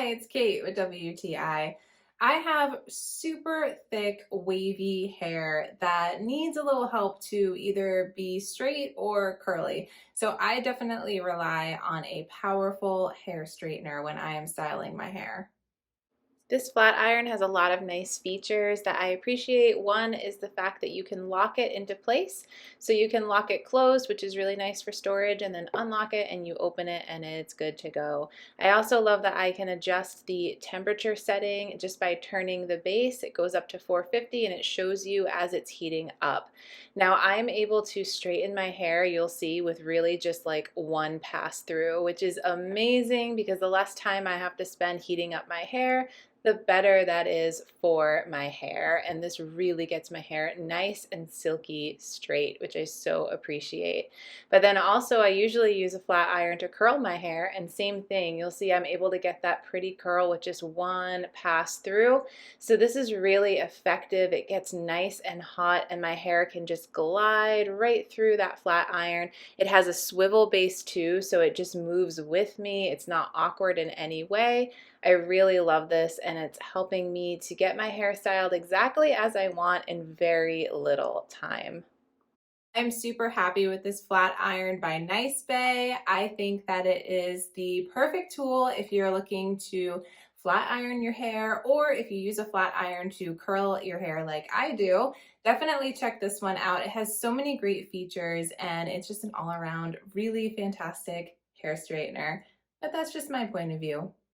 Hi, it's Kate with WTI. I have super thick, wavy hair that needs a little help to either be straight or curly. So I definitely rely on a powerful hair straightener when I am styling my hair. This flat iron has a lot of nice features that I appreciate. One is the fact that you can lock it into place. So you can lock it closed, which is really nice for storage, and then unlock it and you open it and it's good to go. I also love that I can adjust the temperature setting just by turning the base. It goes up to 450 and it shows you as it's heating up. Now I'm able to straighten my hair, you'll see, with really just like one pass through, which is amazing because the less time I have to spend heating up my hair, the better that is for my hair. And this really gets my hair nice and silky straight, which I so appreciate. But then also I usually use a flat iron to curl my hair, and same thing, you'll see I'm able to get that pretty curl with just one pass through. So this is really effective. It gets nice and hot and my hair can just glide right through that flat iron. It has a swivel base too, so it just moves with me. It's not awkward in any way. I really love this and it's helping me to get my hair styled exactly as I want in very little time. I'm super happy with this flat iron by Nicebay. I think that it is the perfect tool if you're looking to flat iron your hair, or if you use a flat iron to curl your hair like I do. Definitely check this one out. It has so many great features and it's just an all around really fantastic hair straightener. But that's just my point of view.